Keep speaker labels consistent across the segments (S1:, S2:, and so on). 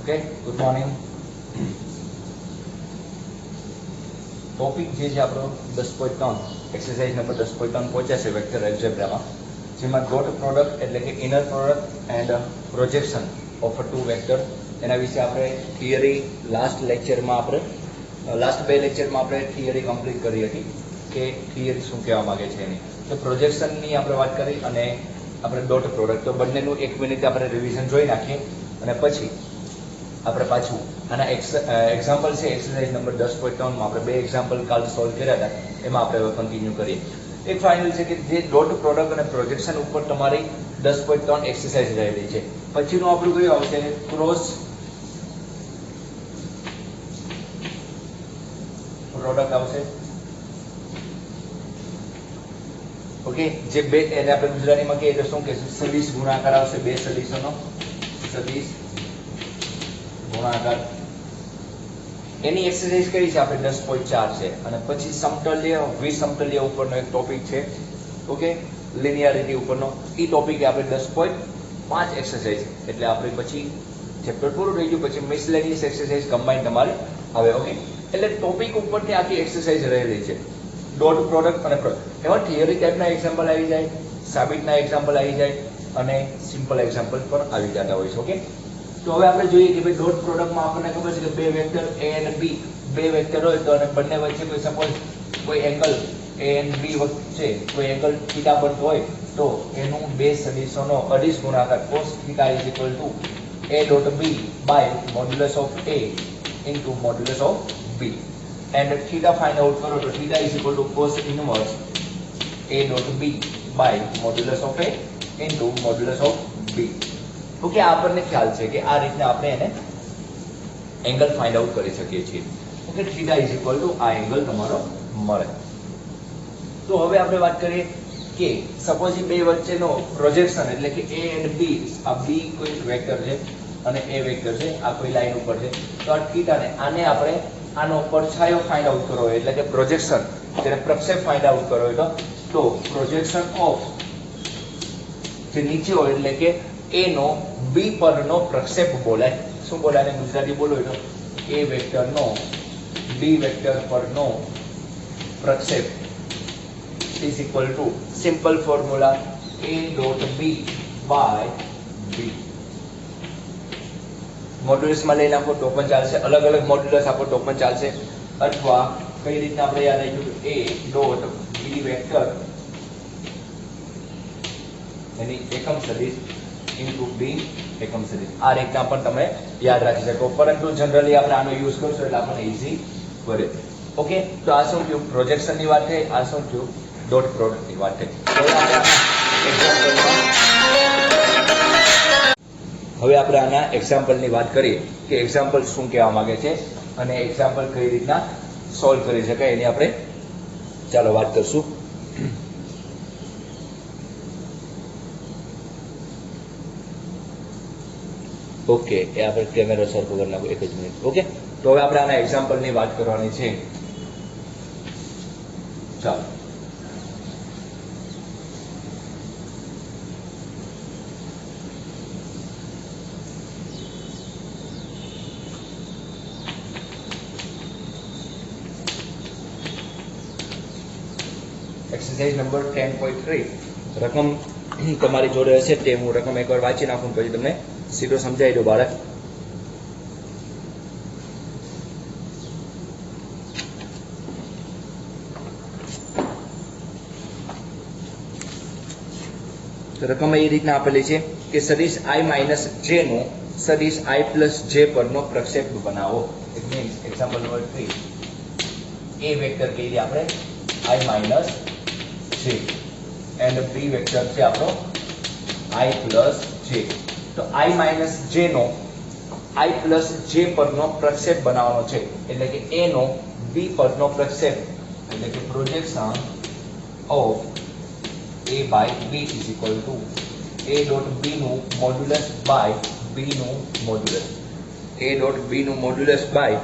S1: Okay, good morning. Topic જે છે આપણો 10.3 એક્સરસાઇઝ નંબર 10.3 પહોંચ્યા છે વેક્ટર એલ્જેબ્રામાં, જેમાં ડોટ પ્રોડક્ટ એટલે કે inner product and projection of two vector, એના વિશે આપણે થિયરી લાસ્ટ બે લેક્ચરમાં આપણે થિયરી કમ્પ્લીટ કરી હતી કે થિયરી શું કહેવા માંગે છે એની. તો પ્રોજેક્શનની આપણે વાત કરી અને આપણે ડોટ પ્રોડક્ટ, તો બંનેનું 1 મિનિટ આપણે રિવિઝન જોઈ નાખીએ અને પછી આપણે પાછું આના એક્ઝામ્પલ છે એક્સરસાઇઝ નંબર 10.3માં આપણે 2 એક્ઝામ્પલ કાલ સોલ્વ કર્યા હતા, એમાં આપણે હવે કન્ટિન્યુ કરીએ. એક ફાઇનલ છે કે જે ડોટ પ્રોડક્ટ અને પ્રોજેક્શન ઉપર તમારી 10.3 એક્સરસાઇઝ રહેલી છે. પછીનું આપણું કયું આવશે? ક્રોસ પ્રોડક્ટ આવશે. ઓકે, જે બે એને આપણે ગુજરાતીમાં કહીએ તો શું કહેશું? સદિશ ગુણાકાર આવશે. બે સદિશોનો સદિશ ગુણાકાર, એની એક્સરસાઇઝ કરી છે આપણે 10.4 છે. અને પછી સમતલ્ય વિસમતલ્ય ઉપરનો એક ટોપિક છે, ઓકે, લિનિયારિટી ઉપરનો. એ ટોપિક આપણે 10.5 એક્સરસાઇઝ, એટલે આપણે પછી ચેપ્ટર પૂરું થઈ ગયું. પછી મિસલેનિયસ એક્સરસાઇઝ કમ્બાઈન તમારી આવે. ઓકે, એટલે ટોપિક ઉપરથી આખી એક્સરસાઇઝ રહેલી છે. ડોટ પ્રોડક્ટ અને એમાં થિયરી ટાઈપના એક્ઝામ્પલ આવી જાય, સાબિતના એક્ઝામ્પલ આવી જાય અને સિમ્પલ એક્ઝામ્પલ પણ આવી જતા હોય છે. ઓકે, તો હવે આપણે જોઈએ કે ભાઈ ડોટ પ્રોડક્ટમાં આપણને ખબર છે કે બે વેક્ટર a અને b, બે વેક્ટર હોય તો અને બંને વચ્ચે કોઈ સપોઝ કોઈ એંગલ a અને b વચ્ચે કોઈ એંગલ થીટા બનતો હોય તો એનું બે સદિશોનો અદિશ ગુણાકાર cos θ a dot b by modulus of a into modulus of b, and theta find out કરો તો theta is equal to cos inverse a dot b by modulus of a into modulus of b. Okay, આપણને ખ્યાલ છે કે આ રીતના આપણે એને એંગલ ફાઇન્ડ આઉટ કરી શકીએ છીએ. Okay, theta is equal two આ એંગલ તમારો મળે. તો હવે આપણે વાત કરીએ કે સપોઝ બે વચ્ચેનો પ્રોજેક્શન એટલે કે a and b, આ b કોઈ વેક્ટર છે અને a વેક્ટર છે, આ કોઈ લાઈન ઉપર છે, તો આ થીટાને આને આપણે આનો પડછાયો ફાઇન્ડ આઉટ કરવો હોય એટલે કે પ્રોજેક્શન, જેને પ્રક્ષેપ ફાઇન્ડ આઉટ કરવો હોય તો પ્રોજેક્શન ઓફ જે નીચે હોય એટલે કે a નો b પરનો પ્રક્ષેપ બોલાય. શું બોલાય? ગુજરાતી બોલો તો a વેક્ટરનો b વેક્ટર પરનો પ્રક્ષેપ is equal to simple formula a dot b by b. મોડ્યુલસમાં લઈ નાખો તો પણ ચાલશે, અલગ અલગ મોડ્યુલસ આપો તો પણ ચાલશે, અથવા કઈ રીતના આપણે યાદ આવી ગયું a dot b વેક્ટર એની એકમ સદિશ ઇન્ટુ b એકમ સદિશ, આ રીતના પણ તમે યાદ રાખી શકો. પરંતુ જનરલી આપણે આનો યુઝ કરશો એટલે આપણને ઈઝી પડે. ઓકે, તો આ શું થયું? પ્રોજેક્શનની વાત થઈ. આ શું થયું? ડોટ પ્રોડક્ટની વાત થઈ. હવે આપણે આના એક્ઝામ્પલની વાત કરીએ કે એક્ઝામ્પલ શું કહેવા માંગે છે અને એક્ઝામ્પલ કઈ રીતના સોલ્વ કરી શકાય એની આપણે ચાલો વાત કરશું. ઓકે, એ આપણે કેમેરો સરખો કરી નાખો, એક જ મિનિટ. ઓકે, તો હવે આપણે આના એક્ઝામ્પલની વાત કરવાની છે. ચાલો, એક્સરસાઇઝ નંબર 10.3 રકમ તમારી જોડે હશે તે હું રકમ એકવાર વાંચી નાખું પછી તમને સીધો સમજાવી દો બાળક. રકમ એ રીતના આપેલી છે કે સદિશ i માઇનસ j નો સદિશ i પ્લસ j પરનો પ્રક્ષેપ બનાવો. It means example number 3, a vector કહીએ આપણે i minus j and b vector છે આપણો i પ્લસ j. તો i માઇનસ j નો i પ્લસ j પરનો પ્રક્ષેપ બનાવવાનો છે, એટલે કે a નો b પરનો પ્રક્ષેપ એટલે કે projection of a by b is equal to a dot b નું મોડ્યુલસ બાય b નું મોડ્યુલસ, a ડોટ b નું મોડ્યુલસ બાય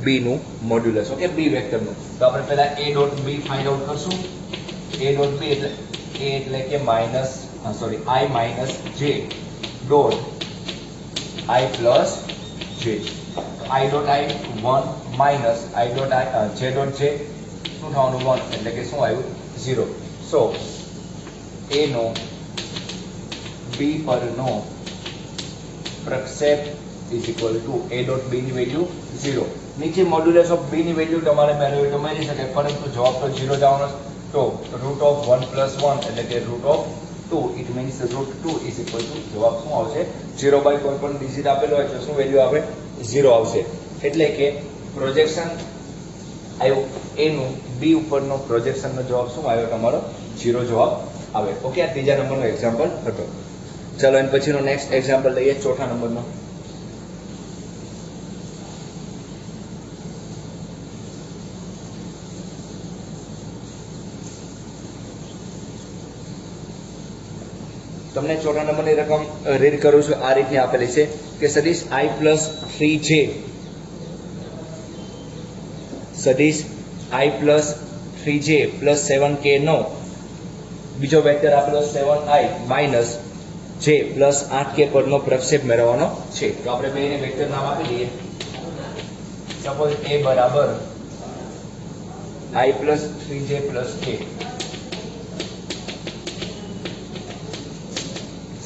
S1: b નું મોડ્યુલસ. ઓકે, b વેક્ટરનું. તો આપણે પહેલા a dot b find out કરશું. a ડોટ b એટલે કે i minus j dot i plus j. જે I dot I 1 minus I dot I J dot જે શું થવાનું 1 એટલે કે શું આવ્યું 0. સો એ નો બી પરનો પ્રક્ષેપ is equal to A dot B ની વેલ્યુ 0. નીચે મોડ્યુલસ ઓફ બી ની વેલ્યુ તમારે મેળવી તો મળી શકે, પરંતુ જવાબ તો 0 જ આવવાનો. તો રૂટ ઓફ 1 પ્લસ 1 એટલે કે root of 2, it means root 2 is equal to જવાબ શું આવશે 0 બાય કોઈ પણ ડિજિટ આપેલો હોય તો શું વેલ્યુ આવે 0 આવશે. એટલે કે પ્રોજેક્શન આવ્યું એનું બી ઉપરનો પ્રોજેક્શનનો જવાબ શું આવ્યો તમારો 0 જવાબ આવે. ઓકે, આ ત્રીજા નંબરનો એક્ઝામ્પલ હતો. ચાલો એના પછીનો નેક્સ્ટ એક્ઝામ્પલ લઈએ, ચોથા નંબરનો. તમને ચોથા નંબરની રકમ રીડ કરું છું. આ રીતની આપેલી છે કે સદિશ i પ્લસ 3j સદિશ i plus 3j plus 7k નો બીજો વેક્ટર આપેલો 7i minus j plus 8k પરનો પ્રક્ષેપ મેળવવાનો છે. તો આપણે બેને વેક્ટર નામ આપી દઈએ. સપોઝ a બરાબર i plus 3j plus k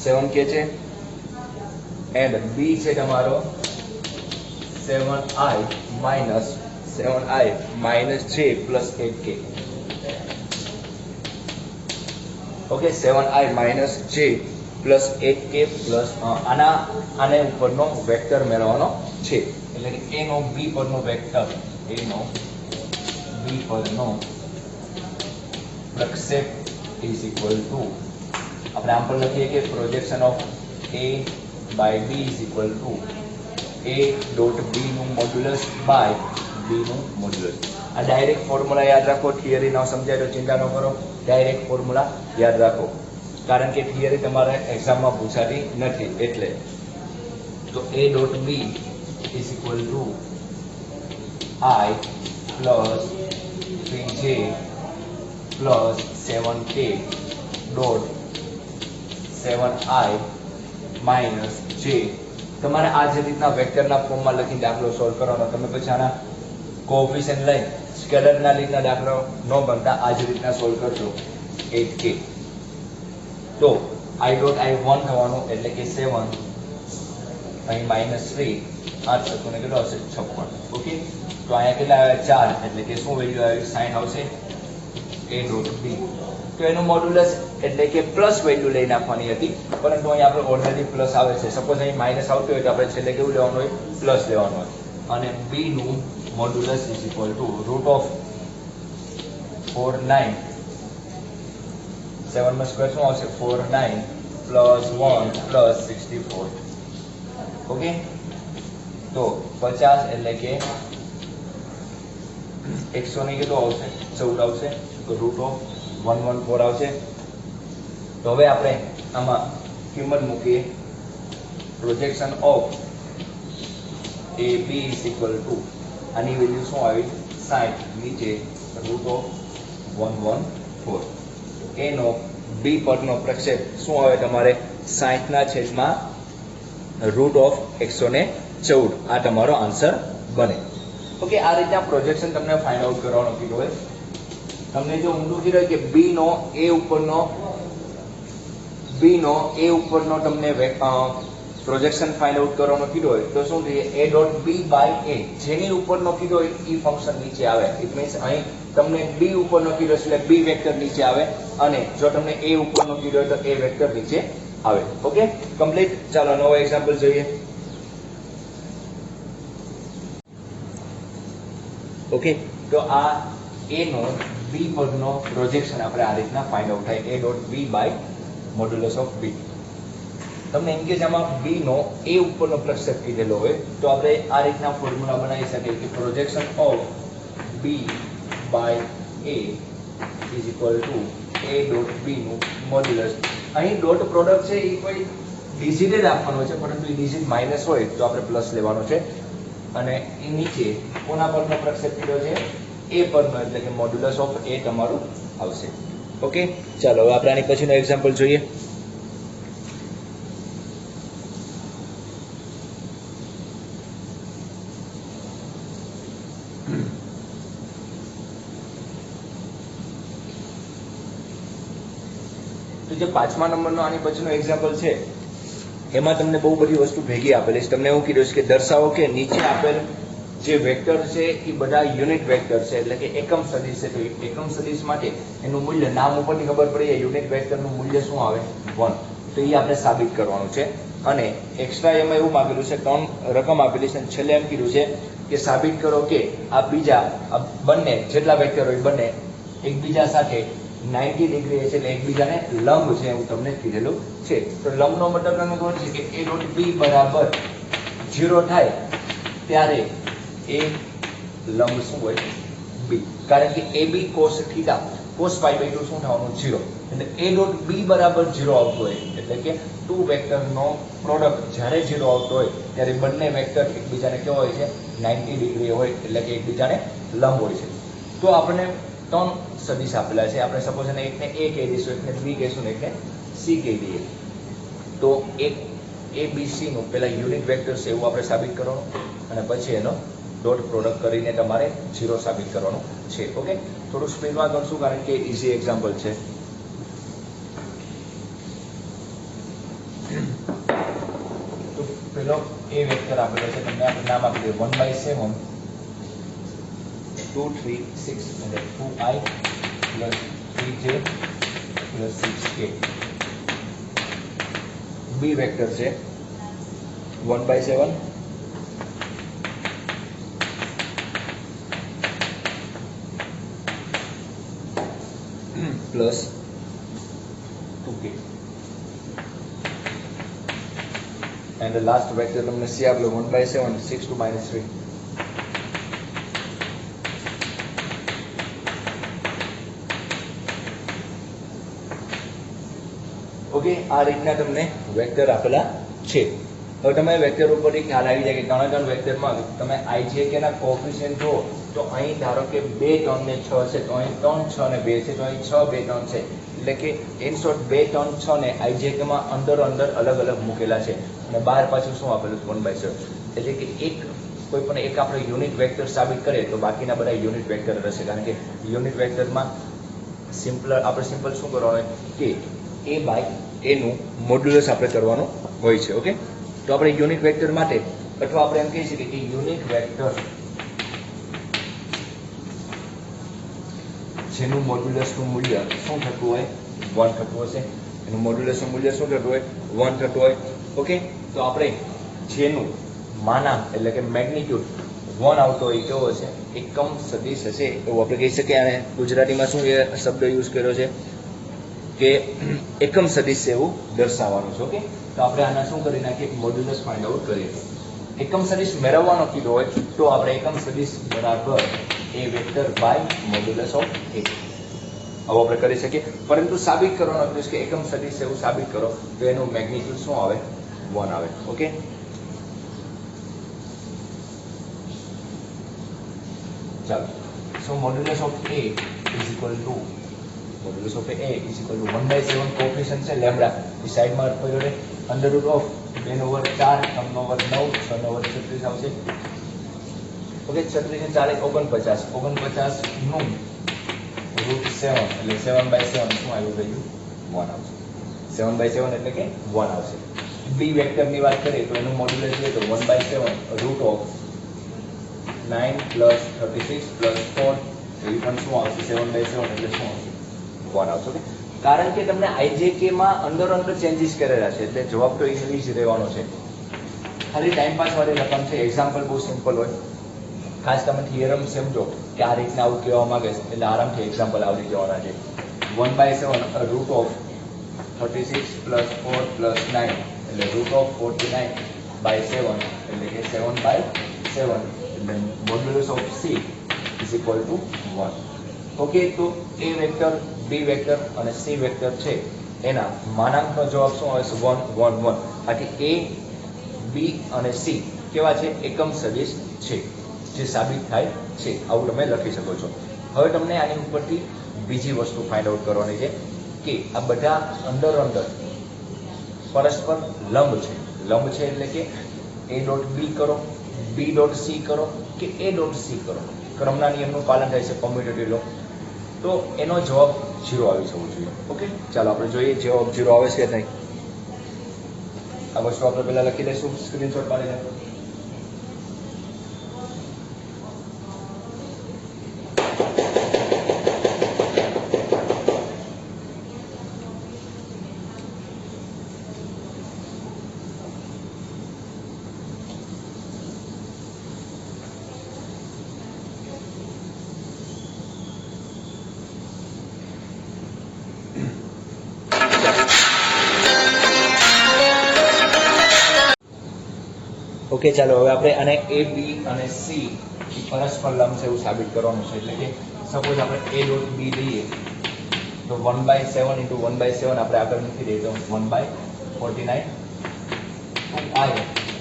S1: 7k છે એન્ડ b છે તમારો 7i minus j plus 8k. Okay, 7i minus j plus 8k plus આને ઉપરનો વેક્ટર મેળવવાનો છે. એટલે કે a નો b પરનો વેક્ટર, a નો b પરનો પ્રક્ષેપ ઇઝ ઇક્વલ ટુ આપણે આમ પણ લખીએ કે projection of a by b is equal to a dot b નું મોડ્યુલસ બાય b નું મોડ્યુલસ. આ ડાયરેક્ટ ફોર્મ્યુલા યાદ રાખો. થિયરી ન સમજાય તો ચિંતા ન કરો, ડાયરેક્ટ ફોર્મ્યુલા યાદ રાખો, કારણ કે થિયરી તમારે એક્ઝામમાં પૂછાતી નથી. એટલે તો a dot b is equal two i plus 3j plus 7k dot 7i minus j. તમારે આ જ રીતના વેક્ટરના ફોર્મમાં લખીને દાખલો સોલ્વ કરવાનો. તમે પછી આના કોએફિશિયન્ટ લઈ સ્કેલરના રીતના દાખલો ન બનતા આ જ રીતના સોલ્વ કરજો. 8k તો i ડોટ i 1 થવાનું એટલે કે 7 અહીં માઇનસ 3 8 સત્તુને કેટલો આવશે 56. ઓકે, તો અહીંયા કેટલા આવે 4 એટલે કે શું વેલ્યુ આવે સાઇન આવશે a ડોટ b. તો એનું મોડ્યુલસ એટલે કે પ્લસ વેલ્યુ લઈ નાખવાની હતી, પરંતુ અહીં આપણે ઓલરેડી પ્લસ આવે છે. સપોઝ અહીં માઇનસ આવતું હોય તો આપણે છેલ્લે કેવું લેવાનું હોય પ્લસ લેવાનું હોય. અને b નું modulus is equal to root of 49 7 માં સ્ક્વેર શું આવશે 49 પ્લસ 1 પ્લસ 64. ઓકે, તો 50 એટલે કે 100 ને કેટલો આવશે 14 આવશે. તો રૂટ ઓફ 114 આવશે. તો હવે આપણે આમાં કિંમત મૂકીએ. Projection of A B is equal to આની વેલ્યુ શું આવી 60 નીચે રૂટ ઓફ 114. એનો બી પરનો પ્રક્ષેપ શું આવે તમારે 60 ના છેદમાં રૂટ ઓફ 114. આ તમારો આન્સર બને. ઓકે, આ રીતના પ્રોજેક્શન તમને ફાઇન્ડ આઉટ કરવાનો કીધું હોય. તમને જો ઊંધું કીધું હોય કે બી નો એ ઉપરનો તમને પ્રોજેક્શન ફાઇન્ડ આઉટ કરવાનો કીધું હોય તો શું થઈએ a dot b by a જેની ઉપરનો કીધું હોય એ ફંક્શન નીચે આવે. ઇટ મીન્સ અહીં તમને b ઉપરનો કીધું એટલે b વેક્ટર નીચે આવે, અને જો તમને a ઉપરનો કીધું હોય તો a વેક્ટર નીચે આવે. Okay, complete. ચાલો નવો એક્ઝામ્પલ જોઈએ. ઓકે, તો આ a નો b પરનો પ્રોજેક્શન આપણે આ રીતના ફાઇન્ડ આઉટ થાય a dot b by modulus of b. તમને એમ કે આમાં b નો a ઉપરનો પ્રક્ષેપ કીધેલો હોય તો આપણે આ રીતના ફોર્મ્યુલા બનાવી શકીએ કે projection of b by a is equal to a dot b નું મોડ્યુલસ. અહીં ડોટ પ્રોડક્ટ છે એ કોઈ ડિજિટ જ આપવાનો છે, પરંતુ એ ડિજિટ માઇનસ હોય તો આપણે પ્લસ લેવાનો છે. અને એ નીચે કોના પરનો પ્રક્ષેપ કીધો છે a પરનો, એટલે કે મોડ્યુલસ ઓફ a તમારું આવશે. ઓકે, ચાલો હવે આપણે આની પછીનો એક્ઝામ્પલ જોઈએ. તો જે 5મા નંબરનો આની પછીનો એક્ઝામ્પલ છે એમાં તમને બહુ બધી વસ્તુ ભેગી આપેલી છે. તમને એવું કીધું છે કે દર્શાવો કે નીચે આપેલ જે વેક્ટર છે એ બધા યુનિટ વેક્ટર છે, એટલે કે એકમ સદિશ છે. તો એકમ સદિશ માટે એનું મૂલ્ય નામ ઉપરથી ખબર પડી જાય, યુનિટ વેક્ટરનું મૂલ્ય શું આવે? 1. તો એ આપણે સાબિત કરવાનું છે. અને એક્સ્ટ્રા એમાં એવું માંગેલું છે, 3 રકમ આપેલી છે અને છેલ્લે એમ કીધું છે કે સાબિત કરો કે આ બીજા બંને જેટલા વેક્ટર હોય બંને એકબીજા સાથે 90 ડિગ્રી છે, એટલે એકબીજાને લંબ છે એવું તમને કીધેલું છે. તો લંબનો મતલબ તમને ખબર છે કે A ડોટ B બરાબર 0 થાય ત્યારે એ લંબ શું હોય? B. કારણ કે AB cos theta cos pi by 2 શું થવાનું? 0. એટલે A ડોટ B બરાબર 0 આવતો હોય, એટલે કે ટુ વેક્ટરનો પ્રોડક્ટ જ્યારે 0 આવતો હોય ત્યારે બંને વેક્ટર એકબીજાને કેવો હોય છે? 90 ડિગ્રી હોય, એટલે કે એકબીજાને લંબ હોય છે. તો આપણે 3 સદિશ આપેલા છે. આપણે સપોઝ એને એકને A કહી દઈશું, એકને B કહીશું ને એકને C કહી દઈએ. તો એક ABC નું પેલા યુનિટ વેક્ટર છે એવું આપણે સાબિત કરવાનું અને પછી એનો ડોટ પ્રોડક્ટ કરીને તમારે 0 સાબિત કરવાનું છે. ઓકે, થોડું સ્પીડમાં કરશું કારણ કે ઇઝી એક્ઝામ્પલ છે. તો પેલો A વેક્ટર આપેલો છે, તમને આપણે નામ આપી દઈએ 1/7 2 3 6 એટલે 2i plus 3j plus 6k. B vector છે 1/7 plus 2k. And the last vector તમને C આપેલો 1/7 6 to -3. ઓકે, આ રીતના તમને વેક્ટર આપેલા છે. હવે તમે વેક્ટર ઉપરથી ખ્યાલ આવી જાય કે ત્રણ વેક્ટરમાં તમે IJK ના કોએફિશિયન્ટ જુઓ તો અહીં ધારો કે 2 3 ને 6 છે, તો અહીં 3 6 ને 2 છે, તો અહીં 6 2 3 છે. એટલે કે ઇન શોર્ટ 2 3 6 ને IJK માં અંદર અલગ અલગ મૂકેલા છે અને બહાર પાછું શું આપેલું છે? 1/7. એટલે કે એક કોઈ પણ એક આપણે યુનિટ વેક્ટર સાબિત કરીએ તો બાકીના બધા યુનિટ વેક્ટર રહેશે, કારણ કે યુનિટ વેક્ટરમાં સિમ્પલ શું કરવાનું કે A બાય A નું મોડ્યુલસ આપણે કરવાનું હોય છે. ઓકે, તો આપણે યુનિટ વેક્ટર માટે અથવા આપણે એમ કહી શકીએ કે યુનિટ વેક્ટર જેનું મોડ્યુલસનું મૂલ્ય શું થતું હોય? 1 થતું હશે. એનું મોડ્યુલસનું મૂલ્ય શું થતું હોય? 1 થતું હોય. ઓકે, તો આપણે જેનું માનાંક એટલે કે મેગ્નિટ્યુડ 1 આવતો હોય કેવો હશે? એકમ સદિશ હશે એવું આપણે કહી શકીએ. અને ગુજરાતીમાં શું એ શબ્દ યુઝ કર્યો છે કે એકમ સદિશ છે એવું દર્શાવવાનું છે. ઓકે, તો આપણે આના શું કરી નાખીએ? મોડ્યુલસ ફાઇન્ડ આઉટ કરીએ. એકમ સદિશ મેળવવાનો કીધો હોય તો આપણે એકમ સદિશ બરાબર A vector by modulus of A આવું આપણે કરી શકીએ. પરંતુ સાબિત કરવાનો કીધું કે એકમ સદિશ એવું સાબિત કરો તો એનું મેગ્નિટ્યુડ શું આવે? 1 આવે. ઓકે, ચાલો. So modulus of A is equal to modulus of A is equal to 1/7 coefficient છે લેમ્બડા એ સાઈડમાં પડ્યો રહે, અંડર રૂટ ઓફ 2/4 3/9 6/36 આવશે. ઓકે, 36 ને 4 49 નું રૂટ 7 એટલે 7/7 શું આવ્યું? વેલ્યુ 1 આવશે. 7/7 એટલે કે 1 આવશે. B વેક્ટરની વાત કરીએ તો એનું મોડ્યુલસ જોઈએ તો 1/7 રૂટ ઓફ 9 plus 36 plus 4 એ પણ શું આવશે? 7/7 એટલે શું આવશે? 1 આવશે. ઓકે, કારણ કે તમને IJK માં અંદર ચેન્જીસ કરેલા છે એટલે જવાબ તો ઇંગ્લિશ જ રહેવાનો છે. ખાલી ટાઈમ પાસ વાળી રકમ છે. એક્ઝામ્પલ બહુ સિમ્પલ હોય. ખાસ તમે થિયરમ સમજો કે આ રીતના આવું કહેવા માંગે છે એટલે આરામથી એક્ઝામ્પલ આવડી જવાના છે. 1/7 રૂટ ઓફ 36 plus 4 plus 9 એટલે રૂટ ઓફ 49/7 એટલે કે 7/7 એટલે modulus of C is equal two 1. Okay, તો A વેક્ટર, B વેક્ટર અને C વેક્ટર છે એના માનાંકનો જવાબ શું આવે છે? 1 1 1. બાકી A, B અને C કેવા છે? એકમ સદિશ છે જે સાબિત થાય છે. આવું તમે લખી શકો છો. હવે તમને આની ઉપરથી બીજી વસ્તુ ફાઇન્ડ આઉટ કરવાની છે કે આ બધા અંદર પરસ્પર લંબ છે. લંબ છે એટલે કે A ડોટ B કરો, B ડોટ C કરો કે A ડોટ C કરો. ક્રમના નિયમનું પાલન થાય છે કોમ્યુટેટિવ લો, તો એનો જવાબ 0 આવી જવો જોઈએ. ઓકે, ચાલો આપણે જોઈએ જવાબ 0 આવે છે કે નહીં. આ વસ્તુ આપણે પહેલા લખી દઈશું, સ્ક્રીનશોટ પાડીને. ઓકે, ચાલો હવે આપણે આને એ બી અને સી પરસ્પર લંબ છે એવું સાબિત કરવાનું છે. એટલે કે સપોઝ આપણે એ ડોટ બી લઈએ તો 1/7 ઇન્ટુ 1/7 આપણે આગળ મૂકી દઈએ તો 1/49 2i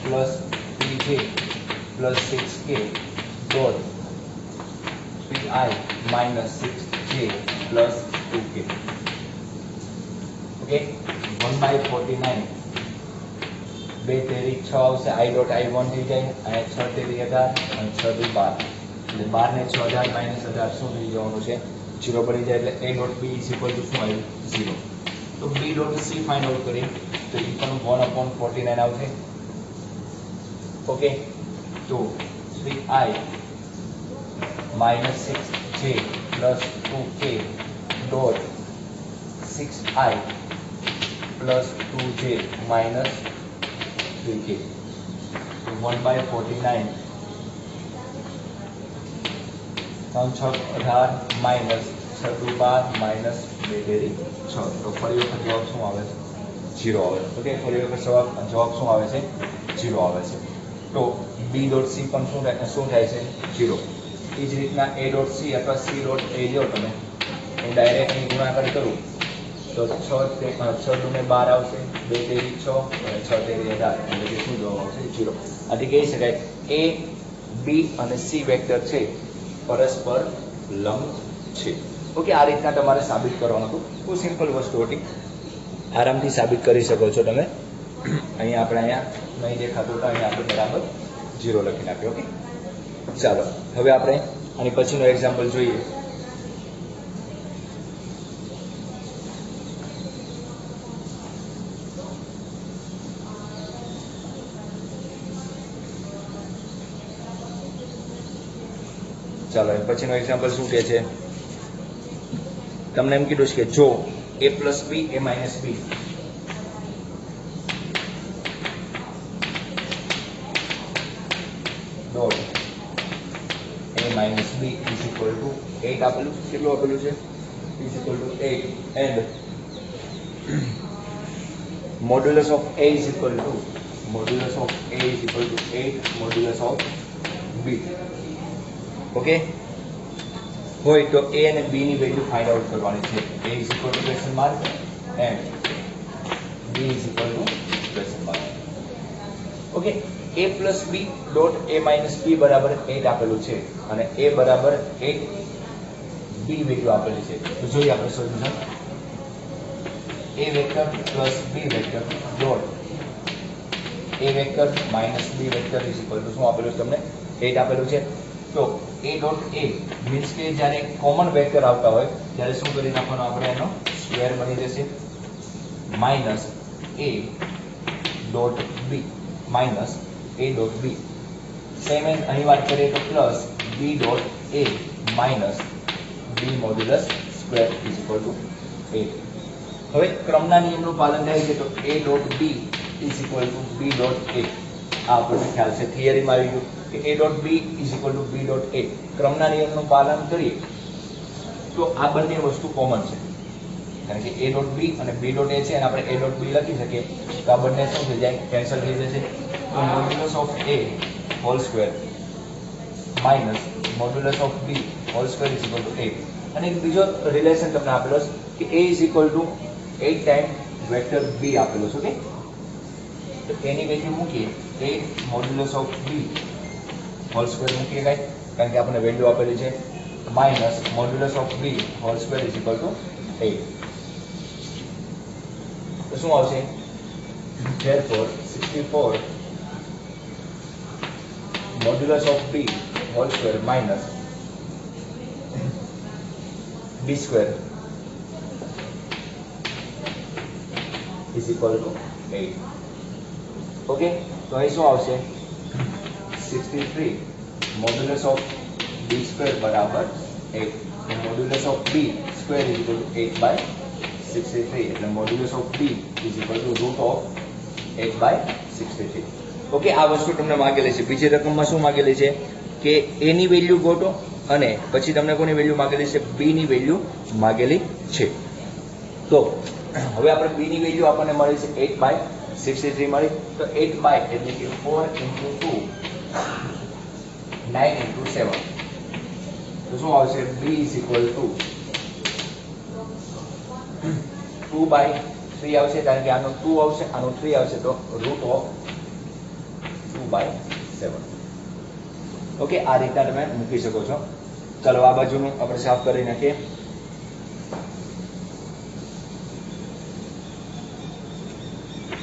S1: plus 3j plus 6k dot 3i minus 6j plus 2k. Okay, 1/49 2 તેરી 6 આવશે, i ડોટ i 1 થઈ જાય, અને 6 તેરી 18 અને 6 દુ 12, એટલે 12 ને 6 18 માઇનસ 18 શું થઈ જવાનું છે? 0 બની જાય. એટલે a dot b is equal two શું આવ્યું? 0. તો b dot c find out કરીએ તો એ પણ 1/49 આવશે. ઓકે, તો 3i minus 6j plus 2k dot 6i plus 2j minus 3k. 1/49 3 6 18 minus 6 દુ 12 માઇનસ 2 તેરી 6. તો ફરી વખત જવાબ શું આવે છે? 0 આવે છે. ઓકે, ફરી વખત જવાબ શું આવે છે? 0 આવે છે. તો b ડોટ c પણ શું થાય છે? 0. એ જ રીતના a ડોટ c અથવા c ડોટ a લો તમે, હું ડાયરેક્ટ અહીં ગુણાકાર કરું તો 6 દુ 12 આવશે, 2 તેરી 6 અને 6 તેરી 18, એટલે કે શું જવાબ આવશે? 0. આથી કહી શકાય a b અને c વેક્ટર છે પરસ્પર લંબ છે. ઓકે, આ રીતના તમારે સાબિત કરવાનું હતું. બહુ સિમ્પલ વસ્તુ હતી, આરામથી સાબિત કરી શકો છો તમે. અહીંયા આપણે નહીં દેખાતું તો અહીંયા આપણે બરાબર 0 લખી નાખ્યો. ઓકે, ચાલો હવે આપણે આની પછીનો એક્ઝામ્પલ જોઈએ. ચાલો પછીનો એક્ઝામ્પલ શું કહે છે? તમને એમ કીધું છે કે જો a plus b a minus b dot a minus b is equal to 8 આપેલું. કેટલું આપેલું છે? Is equal to 8 and modulus of a is equal to 8 modulus of b. Okay, હોય તો a અને b ની વેલ્યુ ફાઇન્ડ આઉટ કરવાની છે. a is equal two question mark and b is equal two question mark. Okay, a plus b dot a minus b બરાબર 8 આપેલું છે અને a બરાબર 8 b વેલ્યુ આપેલી છે. તો જોઈએ આપણે solution. a vector plus b vector dot a vector minus b vector is equal two શું આપેલું છે તમને? 8 આપેલું છે. તો a ડોટ a મીન્સ કે જ્યારે કોમન વેક્ટર આવતા હોય ત્યારે શું કરી નાખવાનો? આપણે એનો સ્ક્વેર બની જશે minus a dot b minus a dot b. Same as અહીં વાત કરીએ તો plus b dot a minus b modulus square is equal to 8. હવે ક્રમના નિયમનું પાલન થાય છે તો a dot b is equal to b dot a. આ આપણને ખ્યાલ છે, થિયરીમાં આવી ગયું કે a dot b is equal to b dot a. ક્રમના નિયમનું પાલન કરીએ તો આ બંને વસ્તુ કોમન છે, કારણ કે a ડોટ b અને b ડોટ a છે અને આપણે a ડોટ b લખી શકીએ તો આ બંને શું થઈ જાય? કેન્સલ થઈ જશે. તો modulus of a hall square minus modulus of b whole square is equal to 8. અને એક બીજો રિલેશન તમને આપેલો છે કે a is equal to 8 time vector b આપેલું છે. ઓકે, તો એની વેલ્યુ મૂકીએ 8 modulus of b whole square મૂકીએ કાંઈ, કારણ કે આપણને વેલ્યુ આપેલી છે minus modulus of b whole square is equal to 8. તો શું આવશે? therefore 64 modulus of b whole square minus B square is equal to 8. Okay, તો અહીં શું આવશે 63 મોડ્યુલસ ઓફ બી સ્ક્વેર બરાબર 8. Modulus of B square is equal to 8/63 એટલે modulus of B is equal to root of 8/63. Okay, આ વસ્તુ તમને માગેલી છે. બીજી રકમમાં શું માગેલી છે કે એ ની વેલ્યુ ગોતો અને પછી તમને કોની વેલ્યુ માગેલી છે, બી ની વેલ્યુ માગેલી છે. તો હવે આપણે બી ની વેલ્યુ આપણને મળી છે 8/63 મળી. તો 8 એટલે કે 4 × 2 9 × 7 તો શું આવશે બી ઇઝ ઇક્વલ ટુ 2/3 આવશે કારણ કે આનો 2 આવશે આનો 3 આવશે તો રૂટ ઓફ 2/7. ઓકે, આ રીતના તમે મૂકી શકો છો. ચાલો આ બાજુનું આપણે સાફ કરી નાખીએ.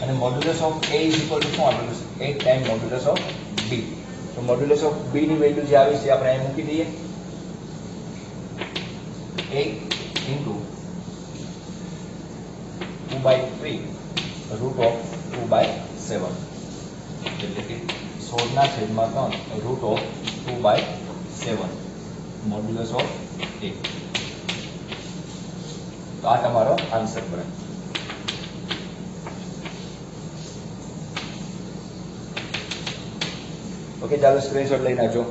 S1: અને modulus of a is equal two શું આપેલું છે 8 ટાઈમ મોડ્યુલસ ઓફ b. તો મોડ્યુલસ ઓફ b ની વેલ્યુ જે આવી છે આપણે અહીં મૂકી દઈએ 8 × 2/3 રૂટ ઓફ 2/7 એટલે કે 16/3 root of 2/7 modulus of a. તો આ તમારો આન્સર બને. ઓકે, ચાલો સ્ક્રીનશોટ લઈ નાખજો.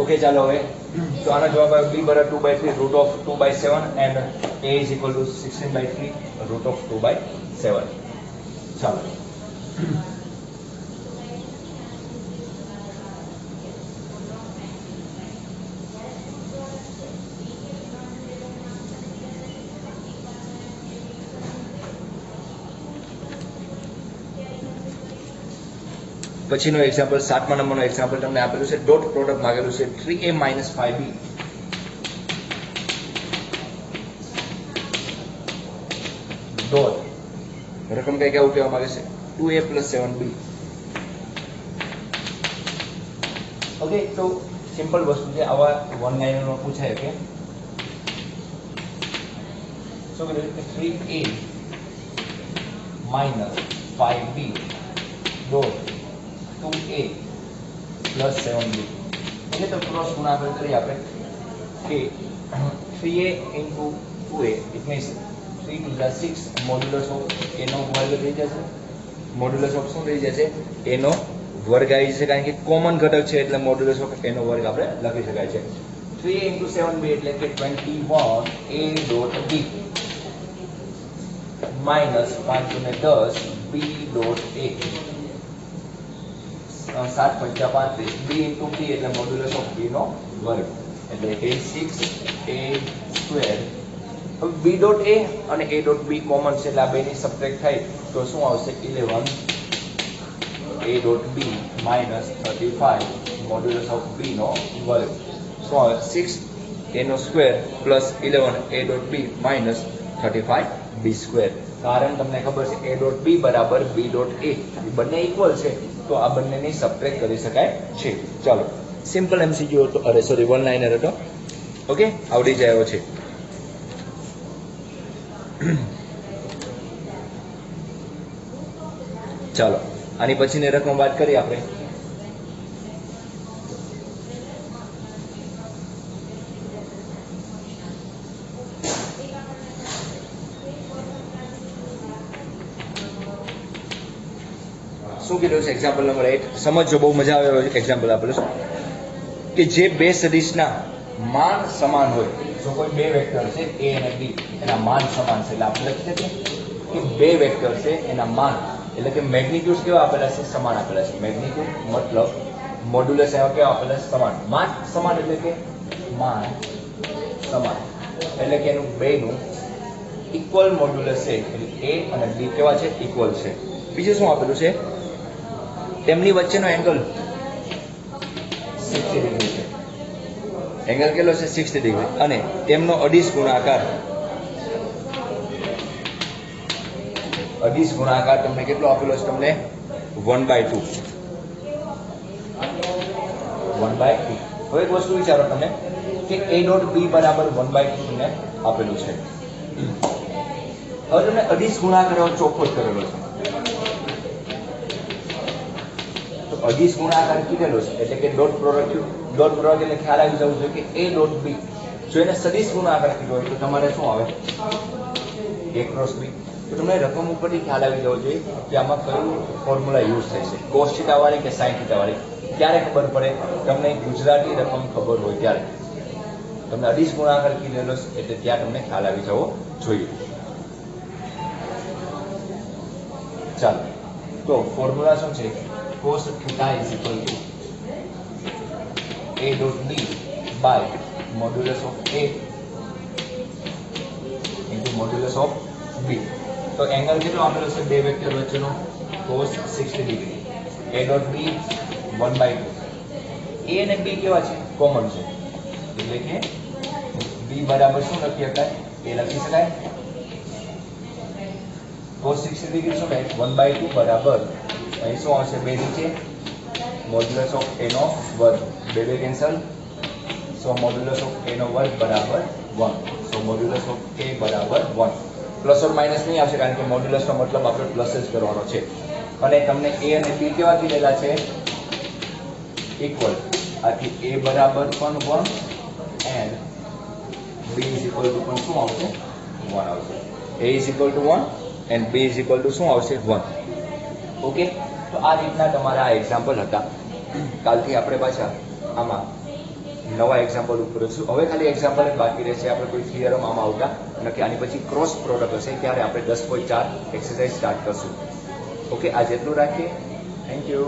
S1: ઓકે, ચાલો હવે તો આનો જવાબ આવે b બરાબર 2/3 root of 2/7 and a is equal two 16/3 root of 2/7. ચાલો પછીનો એક્ઝામ્પલ 7મા નંબરનો એક્ઝામ્પલ તમને આપેલું છે. ડોટ પ્રોડક્ટ માંગેલું છે 3a - 5b ડોટ રકમ કઈ કેવું કહેવા માંગે છે 2a + 7b. ઓકે, તો સિમ્પલ વસ્તુ છે. આવા વન લાઇનરનો પૂછાય કે શું કીધું કે 3a - 5b dot 2a + 7b. એટલે તો ક્રોસ ગુણાકાર કરીએ આપણે કે 3a × 2a it means 3 × 6 modulus of a નો વર્ગ થઈ જશે. મોડ્યુલસ ઓફ શું થઈ જશે a નો વર્ગ આવી જશે કારણ કે કોમન ઘટક છે એટલે મોડ્યુલસ ઓફ a નો વર્ગ આપણે લખી શકાય છે. 3a × 7b એટલે કે 21a dot b minus 5 × 10 b dot a 7 × 35 b × p એટલે મોડ્યુલસ ઓફ b નો વર્ગ એટલે કે 6a સ્ક્વેર. હવે b ડોટ a અને a ડોટ b કોમન છે એટલે આ બેની સબટ્રેક્ટ થાય તો શું આવશે 11 a dot b minus 35 modulus of b નો વર્ગ. શું આવે 6 a નો square plus 11 a dot b minus 35 b square. કારણ તમને ખબર છે a ડોટ b બરાબર b ડોટ a બંને ઇક્વલ છે તો આ બંનેની સબટ્રેક્ટ કરી શકાય છે. ચાલો સિમ્પલ એમસીક્યુ હતો, અરે સોરી વન લાઇનર હતો. ઓકે, આવડી જાય છે. ચાલો આની પછીની રકમ વાત કરીએ આપણે. શું કીધું છે એક્ઝામ્પલ નંબર 8. સમજો, બહુ મજા આવે એવો એક્ઝામ્પલ આપેલું છે કે જે બે સદિશના માન સમાન હોય. જો કોઈ બે વેક્ટર છે a અને b એના માન સમાન છે એટલે આપણે લખીએ છીએ કે બે વેક્ટર છે એના માન એટલે કે મેગ્નિટ્યુડ કેવા આપેલા છે સમાન આપેલા છે. મેગ્નિટ્યુડ મતલબ મોડ્યુલસ એવા કેવા આપેલા છે સમાન. માન સમાન એટલે કે માન સમાન એટલે કે એનું બેનું ઇક્વલ મોડ્યુલસ છે એટલે a અને b કેવા છે ઇક્વલ છે. બીજું શું આપેલું છે તેમની વચ્ચેનો એંગલ 60 ડિગ્રી છે. એંગલ કેટલો છે 60 ડિગ્રી અને તેમનો અડીશ ગુણાકાર તમને કેટલો આપેલો છે તમને 1/2 1/2. હવે એક વસ્તુ વિચારો તમે કે a ડોટ b બરાબર 1/2 તમને આપેલું છે. હવે તમને અડીશ ગુણાકાર ચોખ્ખો જ કરેલો છે. તો અડીશ ગુણાકાર કીધેલો છે એટલે કે ડોટ પ્રોડક્ટ એટલે ખ્યાલ આવી જવું જોઈએ કે a ડોટ b. જો એને સદિશ ગુણાકાર કીધો હોય તો તમારે શું આવે? a cross b. તો તમને રકમ ઉપરથી ખ્યાલ આવી જવો જોઈએ કે આમાં કયું ફોર્મ્યુલા યુઝ થશે, કોસ થીટા વાળી કે સાઇન થીટા વાળી. ક્યારે ખબર પડે? તમને ગુજરાતી રકમ ખબર હોય ત્યારે. તમને અડીશ ગુણાકાર કીધેલો એટલે ત્યાં તમને ખ્યાલ આવી જવો જોઈએ. ચાલો, તો ફોર્મ્યુલા શું છે? cos theta is equal to a dot b by modulus of a into modulus of b. તો એંગલ કેટલો આપેલો છે બે વેક્ટર વચ્ચેનો? cos 60 degree. a dot b 1/2. a અને b કેવા છે? કોમન છે એટલે કે b બરાબર શું લખી શકાય? a લખી શકાય. cos 60 ડિગ્રી શું થાય? 1/2 બરાબર અહીં શું આવશે? બે નીચે મોડ્યુલસ ઓફ a નો વર્ગ. બે cancel. So modulus of a નો વર્ગ બરાબર 1. સો મોડ્યુલસ ઓફ a બરાબર 1. પ્લસ ઓર માઇનસ નહીં આવશે કારણ કે મોડ્યુલસનો મતલબ આપણે પ્લસ જ કરવાનો છે. અને તમને a અને b કેવા કીધેલા છે? ઇક્વલ. આથી a બરાબર પણ 1 and b is equal two પણ શું આવશે? 1 આવશે. a is equal two 1 and b is equal two શું આવશે? 1. ઓકે, તો આ રીતના તમારા આ એક્ઝામ્પલ હતા. કાલથી આપણે પાછા આમાં નવા એક્ઝામ્પલ ઉપર છું. હવે ખાલી એક્ઝામ્પલ જ બાકી રહેશે. આપણે કોઈ થિયરમ આમાં આવતા નથી. આની પછી ક્રોસ પ્રોડક્ટ હશે ત્યારે આપણે 10.4 એક્સરસાઇઝ સ્ટાર્ટ કરશું. ઓકે, આ જેટલું રાખીએ. Thank you.